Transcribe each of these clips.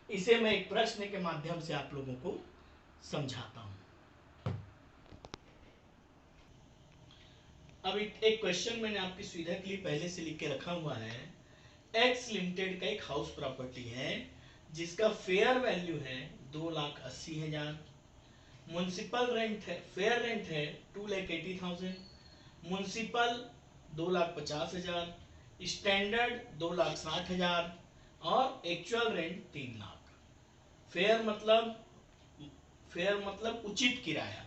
इसे मैं एक प्रश्न के माध्यम से आप लोगों को समझाता हूं। अब एक क्वेश्चन मैंने आपकी सुविधा के लिए पहले से लिख के रखा हुआ है। एक्स लिमिटेड का एक हाउस प्रॉपर्टी है जिसका फेयर वैल्यू है 2,80,000, म्युनिसिपल रेंट है, फेयर रेंट है 2,80,000, म्युनिसिपल 2,50,000, स्टैंडर्ड 2,60,000 और एक्चुअल रेंट 3 लाख। फेयर मतलब उचित किराया,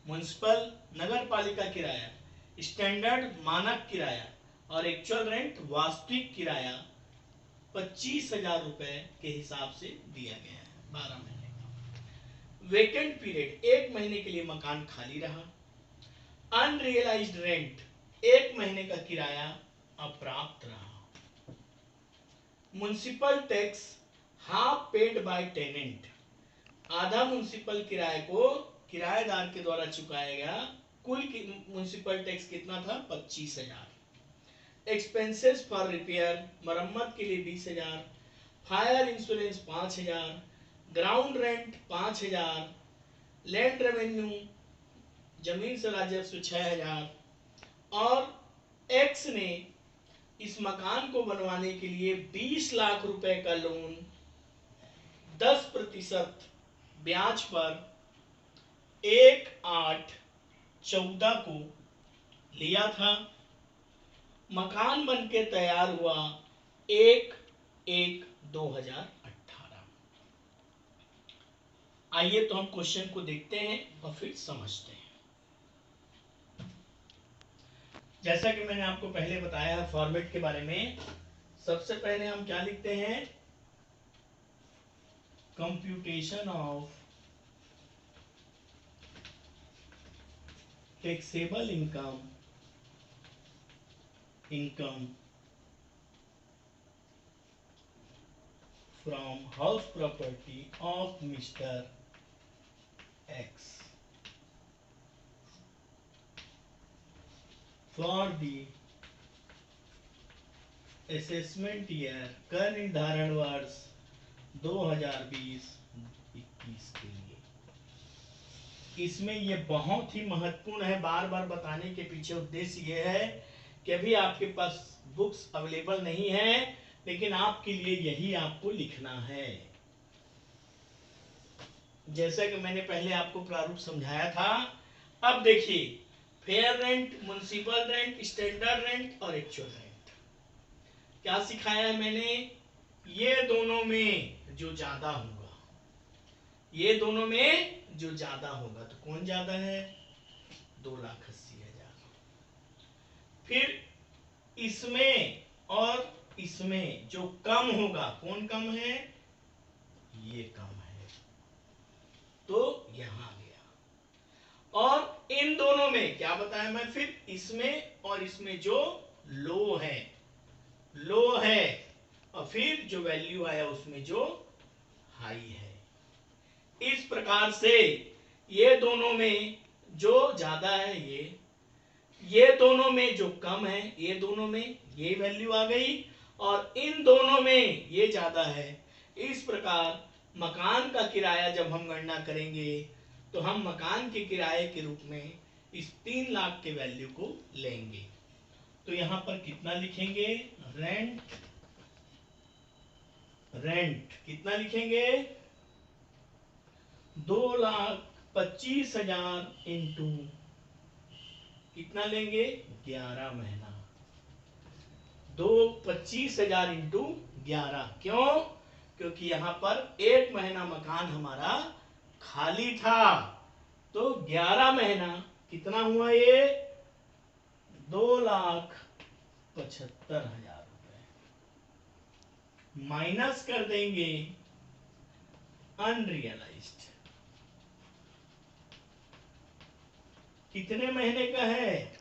म्युनिसिपल नगर पालिका किराया, स्टैंडर्ड मानक किराया और एक्चुअल रेंट वास्तविक किराया 25,000 रुपए के हिसाब से दिया गया है 12 महीने का। वेकेंट पीरियड 1 महीने के लिए मकान खाली रहा। अनरियलाइज्ड रेंट 1 महीने का किराया अप्राप्त रहा। Municipal tax half paid by tenant, आधा म्युनिसिपल किराए को किराएदार के द्वारा चुकाया गया। कुल म्युनिसिपल टैक्स कितना था? 25,000। एक्सपेंसेस फॉर रिपेयर, मरम्मत के लिए 20,000, fire insurance 5,000, ground rent 5,000, land revenue जमीन से राजस्व 6,000 और एक्स ने इस मकान को बनवाने के लिए 20 लाख रुपए का लोन 10% ब्याज पर 1/8/14 को लिया था। मकान बनके तैयार हुआ 1/1/2018। आइए तो हम क्वेश्चन को देखते हैं और फिर समझते हैं। जैसा कि मैंने आपको पहले बताया फॉर्मेट के बारे में, सबसे पहले हम क्या लिखते हैं? Computation of taxable income from house property of Mr. X for the assessment year, कर निर्धारण वर्ष 2020-21 के लिए। इसमें ये बहुत ही महत्वपूर्ण है, बार बार बताने के पीछे उद्देश्य ये है कि अभी आपके पास बुक्स अवेलेबल नहीं है, लेकिन आपके लिए यही आपको लिखना है। जैसा कि मैंने पहले आपको प्रारूप समझाया था। अब देखिए, fair rent, municipal rent, standard rent और एक्चुअल रेंट क्या सिखाया है मैंने? ये दोनों में जो ज्यादा होगा, ये दोनों में जो ज्यादा होगा, तो कौन ज्यादा है? 2,80,000। फिर इसमें और इसमें जो कम होगा, कौन कम है? ये कम है, तो यहां गया। और इन दोनों में क्या बताया मैं? फिर इसमें और इसमें जो लो है और फिर जो वैल्यू आया उसमें जो हाई है। इस प्रकार से ये दोनों में जो ज्यादा है ये दोनों में जो कम है, ये दोनों में ये वैल्यू आ गई, और इन दोनों में ये ज्यादा है। इस प्रकार मकान का किराया जब हम गणना करेंगे तो हम मकान के किराए के रूप में इस 3 लाख के वैल्यू को लेंगे। तो यहां पर कितना लिखेंगे? रेंट कितना लिखेंगे? 2,25,000 इंटू कितना लेंगे? 11 महीना। 25,000 इंटू 11। क्यों? क्योंकि यहां पर 1 महीना मकान हमारा खाली था, तो 11 महीना कितना हुआ? ये 2,75,000 रुपए माइनस कर देंगे अनरियलाइज्ड। कितने महीने का है?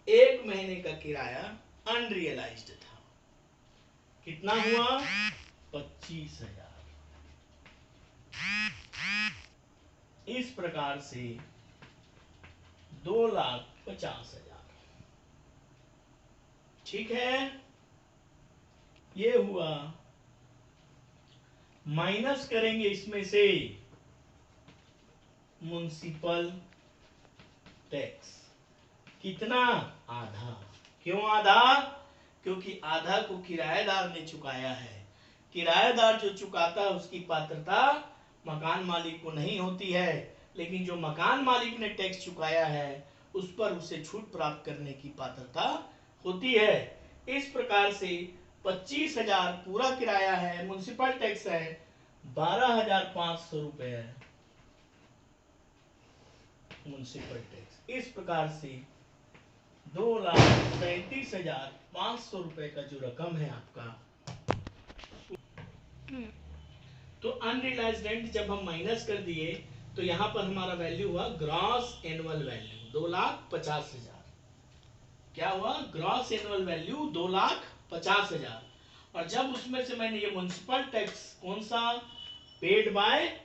1 महीने का किराया अनरियलाइज्ड था। कितना हुआ? 25,000। इस प्रकार से 2,50,000। ठीक है, ये हुआ माइनस करेंगे इसमें से म्युनिसिपल टैक्स। कितना? आधा। क्यों आधा? क्योंकि आधा को किराएदार ने चुकाया है। किराएदार जो चुकाता है उसकी पात्रता मकान मालिक को नहीं होती है, लेकिन जो मकान मालिक ने टैक्स चुकाया है उस पर उसे छूट प्राप्त करने की पात्रता होती है। इस प्रकार से 25,000 पूरा किराया है, म्युनिसिपल टैक्स है 12,500 रुपए है म्युनिसिपल टैक्स। इस प्रकार से 2,37,500 रुपए का जो रकम है आपका, तो अनरियलाइज्ड रेंट जब हम माइनस कर दिए तो यहां पर हमारा वैल्यू हुआ ग्रॉस एनुअल वैल्यू 2,50,000। क्या हुआ? Gross annual value 2,50,000। और जब उसमें से मैंने ये म्युनिसिपल टैक्स कौन सा? पेड बाय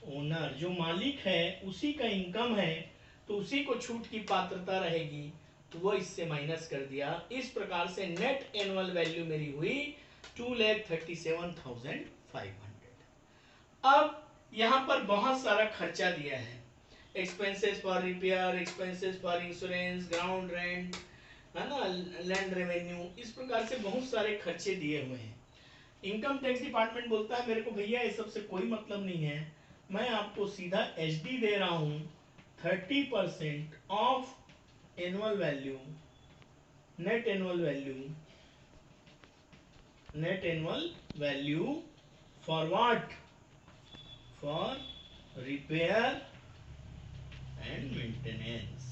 ओनर, जो मालिक है उसी का इनकम है, तो उसी को छूट की पात्रता रहेगी, तो वो इससे माइनस कर दिया। इस प्रकार से नेट एनुअल वैल्यू मेरी हुई 2,37,500। अब यहां पर बहुत सारा खर्चा दिया है, expenses for repair, expenses for insurance, ground rent, है ना, लैंड रेवेन्यू, इस प्रकार से बहुत सारे खर्चे दिए हुए हैं। इनकम टैक्स डिपार्टमेंट बोलता है मेरे को भैया ये सबसे कोई मतलब नहीं है, मैं आपको सीधा एचडी दे रहा हूं 30% of annual value, net annual value, net annual value for what? For repair and maintenance.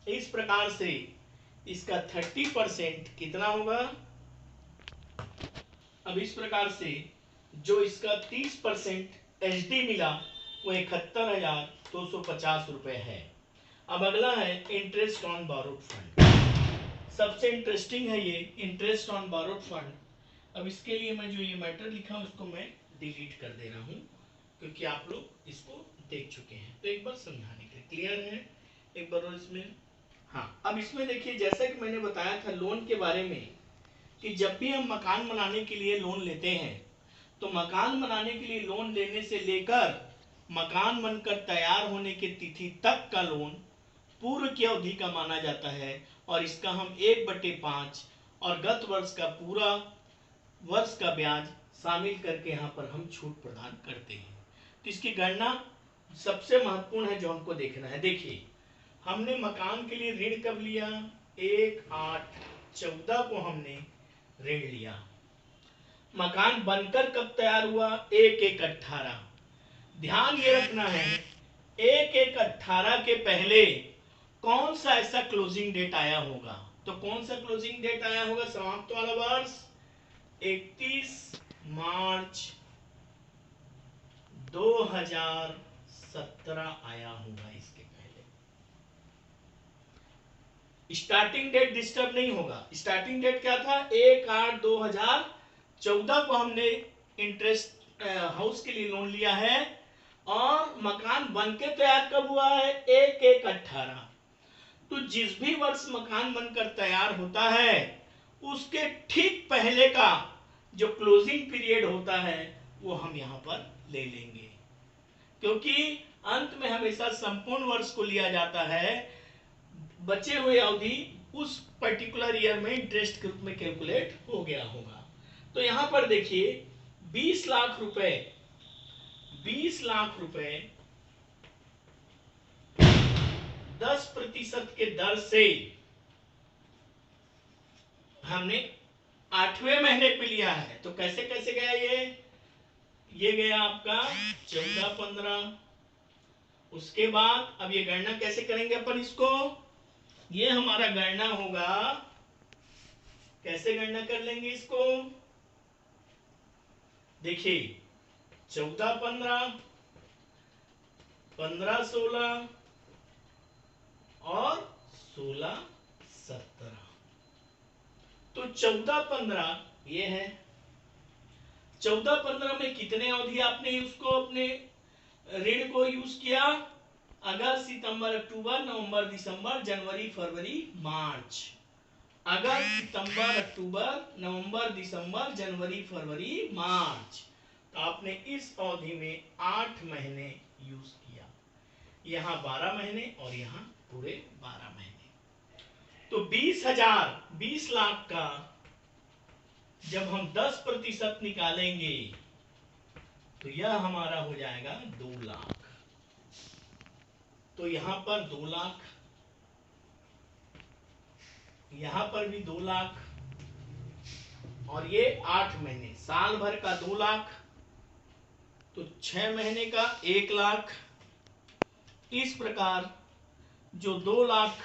इस प्रकार से इसका 30% कितना होगा? अब इस प्रकार से जो इसका 30% एचडी मिला वो 71,250 रुपए है। अब अगला है इंटरेस्ट ऑन बोरोड फंड। सबसे इंटरेस्टिंग है ये इंटरेस्ट ऑन बोरोड फंड। अब इसके लिए मैं जो ये मैटर लिखा उसको मैं डिलीट कर दे रहा हूं, क्योंकि आप लोग इसको देख चुके हैं। तो एक बार समझाने के लिए क्लियर है एक बार और इसमें। हाँ, अब इसमें देखिए जैसा कि मैंने बताया था लोन के बारे में कि जब भी हम मकान बनाने के लिए लोन लेते हैं तो मकान बनाने के लिए लोन लेने से लेकर मकान बनकर तैयार होने की तिथि तक का लोन पूर्व की अवधि का माना जाता है, और इसका हम 1/5 और गत वर्ष का पूरा वर्ष का ब्याज शामिल करके यहाँ पर हम छूट प्रदान करते हैं। तो इसकी गणना सबसे महत्वपूर्ण है जो हमको देखना है। देखिए हमने मकान के लिए ऋण कब लिया? 1/8/14 को हमने ऋण लिया। मकान बनकर कब तैयार हुआ? 1/1/18। ध्यान ये रखना है 1/1/18 के पहले कौन सा ऐसा क्लोजिंग डेट आया होगा? तो कौन सा क्लोजिंग डेट आया होगा समाप्त वाला वर्ष? 31 मार्च 2017 आया होगा। इसके पहले स्टार्टिंग डेट डिस्टर्ब नहीं होगा। स्टार्टिंग डेट क्या था? 1/8/2014 को हमने इंटरेस्ट हाउस के लिए लोन लिया है, और मकान बनके तैयार कब हुआ है? 1/1/18। तो जिस भी वर्ष मकान बनकर तैयार होता है उसके ठीक पहले का जो क्लोजिंग पीरियड होता है वो हम यहां पर ले लेंगे, क्योंकि अंत में हमेशा संपूर्ण वर्ष को लिया जाता है। बचे हुए अवधि उस पर्टिकुलर ईयर में इंटरेस्ट के रूप में कैलकुलेट हो गया होगा। तो यहां पर देखिए 20 लाख रुपए 10% के दर से हमने 8वें महीने पे लिया है। तो कैसे कैसे गया ये गया आपका 14-15। उसके बाद अब ये गणना कैसे करेंगे अपन इसको? ये हमारा गणना होगा, कैसे गणना कर लेंगे इसको? देखिए 14-15, 15-16 और 16-17। तो 14-15 ये है। 14-15 में कितने अवधि आपने उसको अपने ऋण को यूज किया? अगस्त, सितंबर, अक्टूबर, नवंबर, दिसंबर, जनवरी, फरवरी, मार्च। अगस्त, सितंबर, अक्टूबर, नवंबर, दिसंबर, जनवरी, फरवरी, मार्च। तो आपने इस अवधि में 8 महीने यूज किया, यहाँ 12 महीने और यहाँ पूरे 12 महीने। तो 20 लाख का जब हम 10% निकालेंगे तो यह हमारा हो जाएगा 2 लाख। तो यहाँ पर 2 लाख, यहाँ पर भी 2 लाख, और ये 8 महीने, साल भर का 2 लाख, तो 6 महीने का 1 लाख। इस प्रकार जो 2 लाख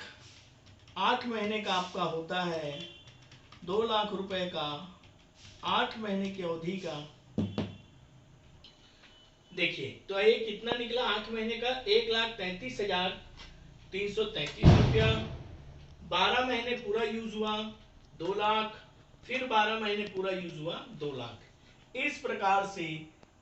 8 महीने का आपका होता है, 2 लाख रुपए का 8 महीने की अवधि का, देखिए तो ये कितना निकला 8 महीने का, 1,33,333 रुपया। 12 महीने पूरा यूज हुआ 2 लाख, फिर 12 महीने पूरा यूज हुआ 2 लाख। इस प्रकार से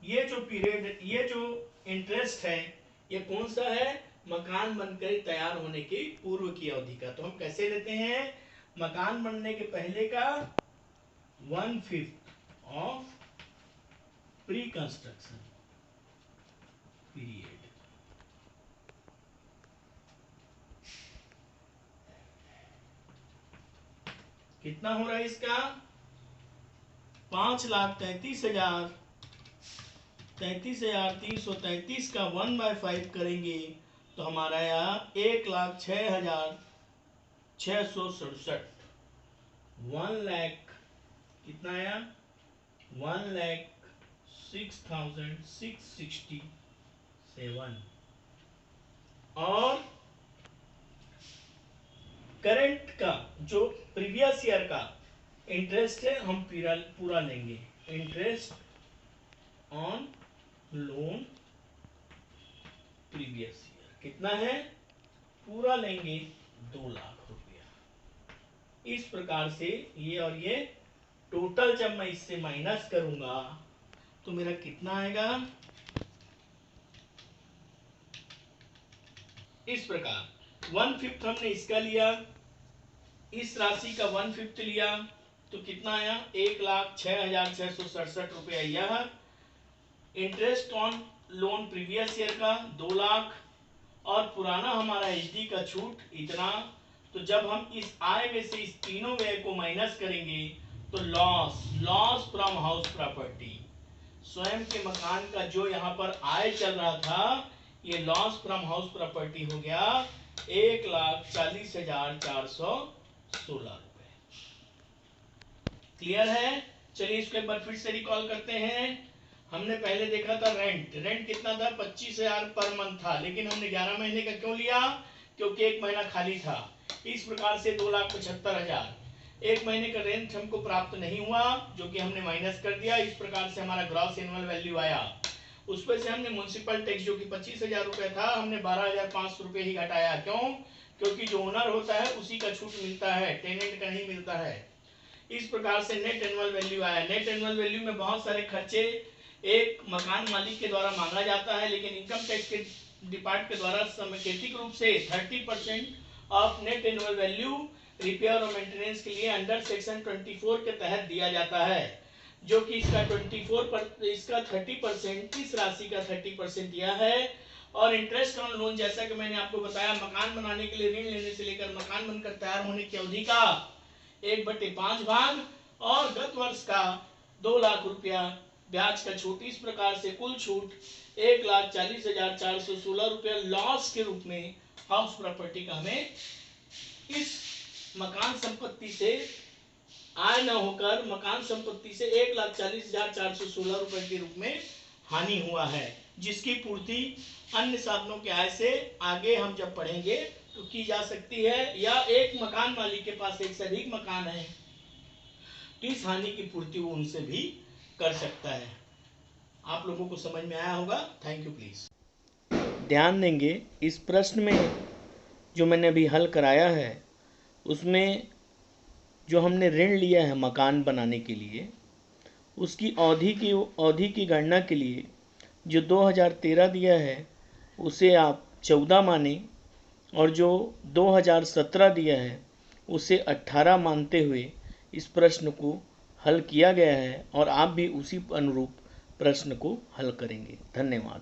ये जो पीरियड, ये जो इंटरेस्ट है, ये कौन सा है, मकान बनकर तैयार होने के पूर्व की अवधि का। तो हम कैसे लेते हैं, मकान बनने के पहले का 1/5 ऑफ प्री कंस्ट्रक्शन पीरियड। कितना हो रहा है इसका, 5,33,333 का 1/5 करेंगे तो हमारा यहाँ 1,06,667, 1 लाख कितना आया, 1,06,667। और करंट का जो प्रीवियस ईयर का इंटरेस्ट है हम पूरा लेंगे, interest on loan previous year कितना है, पूरा लेंगे 2 लाख रुपया। इस प्रकार से ये और ये टोटल जब मैं इससे माइनस करूंगा तो मेरा कितना आएगा, इस प्रकार 1/5 हमने इसका लिया, इस राशि का 1/5 लिया तो कितना आया, 1,06,667 रुपया। यह interest on loan previous year का 2 लाख, और पुराना हमारा एचडी का छूट इतना। तो जब हम इस आय में से इस तीनों व्यय को माइनस करेंगे तो लॉस फ्रॉम हाउस प्रॉपर्टी, स्वयं के मकान का जो यहाँ पर आय चल रहा था, ये लॉस फ्रॉम हाउस प्रॉपर्टी हो गया 1,40,416 रुपए। क्लियर है। चलिए इसको एक बार फिर से रिकॉल करते हैं। हमने पहले देखा था रेंट कितना था, 25,000 पर मंथ था, लेकिन हमने 11 महीने का क्यों लिया, क्योंकि 1 महीना खाली था। इस प्रकार से 2,75,000 1 महीने का रेंट हमको प्राप्त नहीं हुआ, जो कि हमने माइनस कर दिया। इस प्रकार से हमारा ग्रॉस एनुअल वैल्यू आया। उस पर से हमने म्युनिसिपल टैक्स जो कि 25,000 रुपए था, हमने 12,500 रुपए ही घटाया। क्यों, क्योंकि जो ओनर होता है उसी का छूट मिलता है, टेनेंट का नहीं मिलता है। इस प्रकार से नेट एनुअल वैल्यू आया। नेट एनुअल वैल्यू में बहुत सारे खर्चे एक मकान मालिक के द्वारा मांगा जाता है, लेकिन इनकम टैक्स के डिपार्टमेंट के द्वारा समेकित रूप से 30% of net annual value repair और मेंटेनेंस के लिए अंडर सेक्शन 24 के तहत दिया जाता है, जो कि इसका 30% इस राशि का 30% यह है। और इंटरेस्ट ऑन लोन, जैसा कि मैंने आपको बताया, मकान बनाने के लिए ऋण लेने से लेकर मकान बनकर तैयार होने की अवधि का 1/5 भाग, और गत वर्ष का 2 लाख रुपया ब्याज का छूट। इस प्रकार से कुल छूट 1,40,416 रुपया लॉस के रूप में हाउस प्रॉपर्टी का हमें इस मकान संपत्ति से आय न होकर मकान संपत्ति से 1,40,416 रुपए के रूप में हानि हुआ है, जिसकी पूर्ति अन्य साधनों के आय से आगे हम जब पढ़ेंगे तो की जा सकती है, या एक मकान मालिक के पास एक से अधिक मकान है तो इस हानि की पूर्ति वो उनसे भी कर सकता है। आप लोगों को समझ में आया होगा। Thank you. प्लीज ध्यान देंगे, इस प्रश्न में जो मैंने अभी हल कराया है उसमें जो हमने ऋण लिया है मकान बनाने के लिए, उसकी अवधि की गणना के लिए जो 2013 दिया है उसे आप 14 माने, और जो 2017 दिया है उसे 18 मानते हुए इस प्रश्न को हल किया गया है और आप भी उसी अनुरूप प्रश्न को हल करेंगे। धन्यवाद।